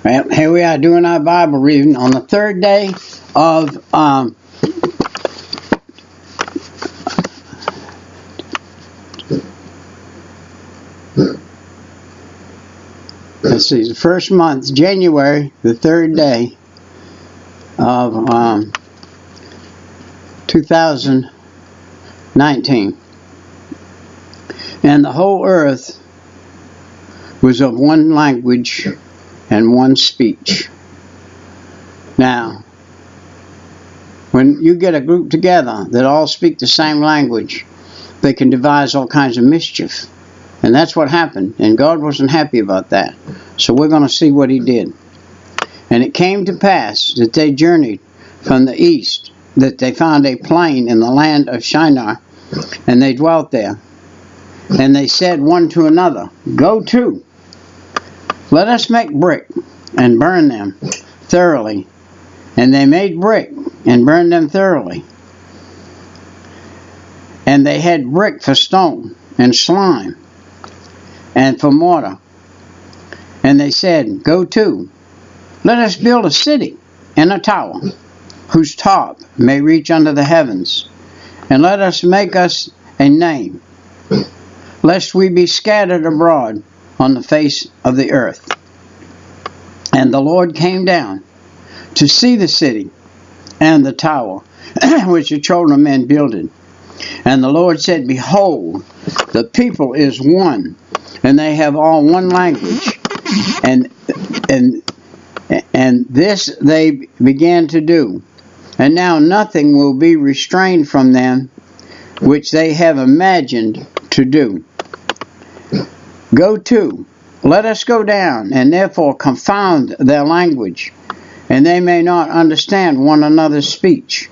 Well, here we are doing our Bible reading on the third day of let's see, the first month, January, the third day of 2019. And the whole earth was of one language and one speech. Now, when you get a group together that all speak the same language, they can devise all kinds of mischief. And that's what happened. And God wasn't happy about that. So we're going to see what he did. And it came to pass that they journeyed from the east, that they found a plain in the land of Shinar, and they dwelt there. And they said one to another, Go to, let us make brick and burn them thoroughly. And they made brick and burned them thoroughly. And they had brick for stone and slime and for mortar. And they said, Go to, let us build a city and a tower, whose top may reach unto the heavens, and let us make us a name, lest we be scattered abroad on the face of the earth. And the Lord came down to see the city and the tower, which the children of men builded. And the Lord said, Behold, the people is one, and they have all one language. And this they began to do. And now nothing will be restrained from them, which they have imagined to do. Go to, let us go down, and therefore confound their language, and they may not understand one another's speech.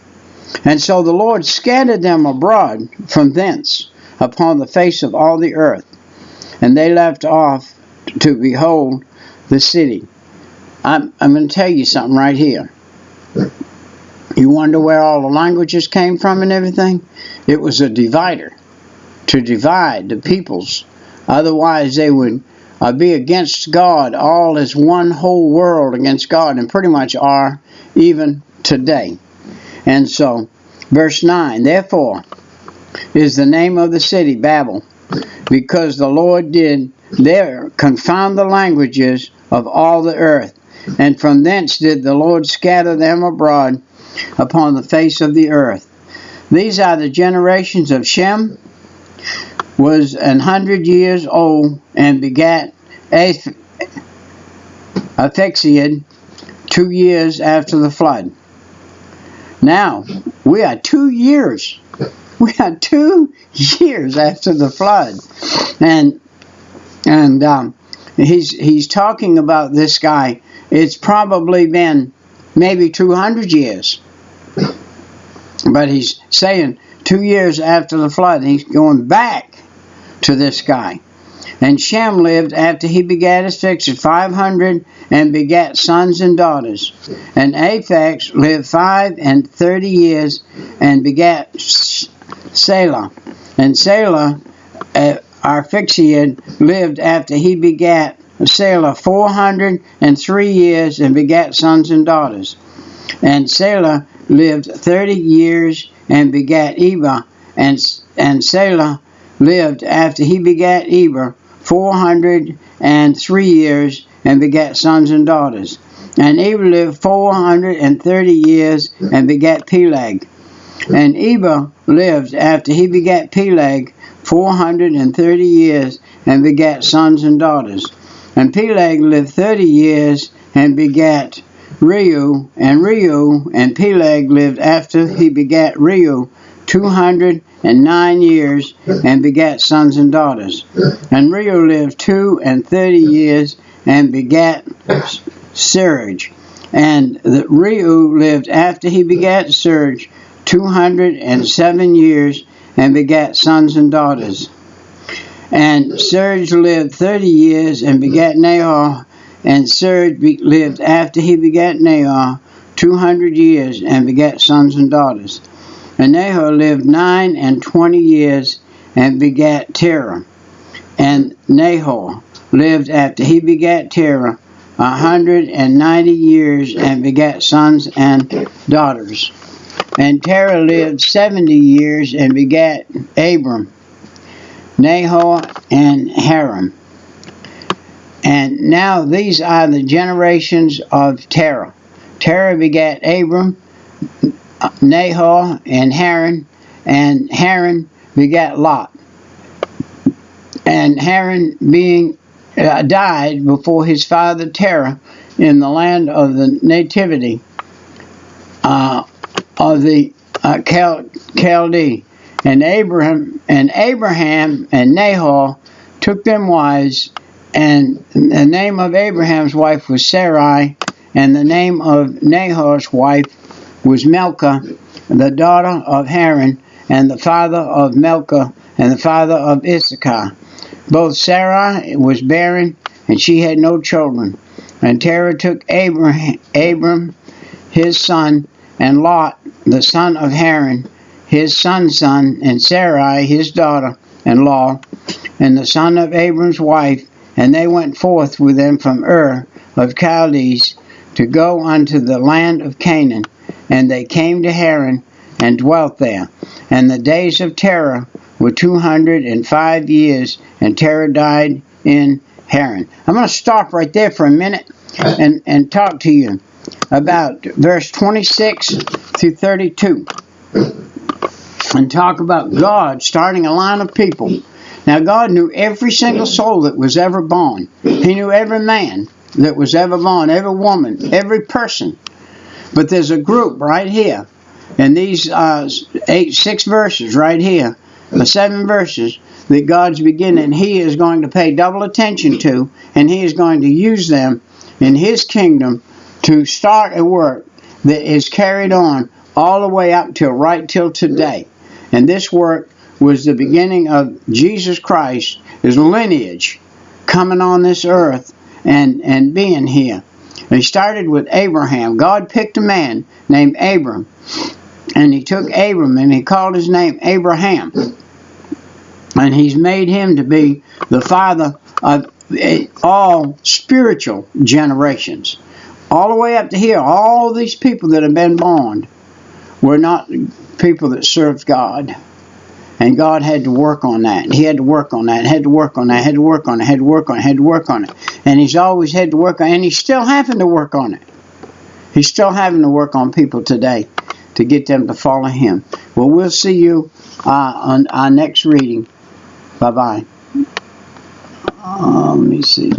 And so the Lord scattered them abroad from thence upon the face of all the earth, and they left off to behold the city. I'm going to tell you something right here. You wonder where all the languages came from and everything? It was a divider to divide the peoples. Otherwise, they would be against God, all as one whole world against God, and pretty much are even today. And so, verse 9, Therefore is the name of the city Babel, because the Lord did there confound the languages of all the earth, and from thence did the Lord scatter them abroad upon the face of the earth. These are the generations of Shem, was 100 years old, and begat Arphaxad 2 years after the flood. Now, we are 2 years. We are 2 years after the flood. And he's talking about this guy. It's probably been maybe 200 years. But he's saying 2 years after the flood. He's going back to this guy. And Shem lived after he begat Arphaxad 500 and begat sons and daughters. And Aphax lived 35 years and begat Selah. And Selah, Arphaxad, lived after he begat Selah 403 years and begat sons and daughters. And Selah lived 30 years and begat Eber. And Selah lived after he begat Eber 403 years and begat sons and daughters. And Eber lived 430 years and begat Peleg. And Eber lived after he begat Peleg 430 years and begat sons and daughters. And Peleg lived 30 years and begat Reu. And Reu and Peleg lived after he begat Reu 209 years and begat sons and daughters. And Reu lived 230 years and begat Serge. And Reu lived after he begat Serge 207 years and begat sons and daughters. And Serge lived 30 years and begat Nahor. And Serge lived after he begat Nahor 200 years and begat sons and daughters. And Nahor lived 29 years and begat Terah. And Nahor lived after he begat Terah 190 years and begat sons and daughters. And Terah lived 70 years and begat Abram, Nahor, and Haran. And now these are the generations of Terah. Terah begat Abram, Nahor, and Haran begat Lot. And Haran being died before his father Terah in the land of the nativity of the Chaldee. And Abraham and Nahor took them wives, and the name of Abraham's wife was Sarai, and the name of Nahor's wife was Milcah, the daughter of Haran, and the father of Milcah, and the father of Issachar. Both Sarai was barren, and she had no children. And Terah took Abram his son, and Lot the son of Haran his son's son, and Sarai his daughter-in-law, and the son of Abram's wife, and they went forth with them from Ur of Chaldees to go unto the land of Canaan. And they came to Haran, and dwelt there. And the days of Terah were 205 years, and Terah died in Haran. I'm going to stop right there for a minute and talk to you about verse 26 through 32. And talk about God starting a line of people. Now God knew every single soul that was ever born. He knew every man that was ever born, every woman, every person. But there's a group right here, in these 6 verses right here, the 7 verses that God's beginning, He is going to pay double attention to, and He is going to use them in His kingdom to start a work that is carried on all the way up till right till today. And this work was the beginning of Jesus Christ, His lineage, coming on this earth and being here. And He started with Abraham. God picked a man named Abram, and He took Abram and He called his name Abraham. And He's made him to be the father of all spiritual generations. All the way up to here, all these people that have been born were not people that served God. And God had to work on that. He had to work on that, had to work on that, had to work on it, had to work on it, had to work on it. And He's always had to work on it, and He's still having to work on it. He's still having to work on people today to get them to follow Him. Well, we'll see you on our next reading. Bye-bye. Let me see.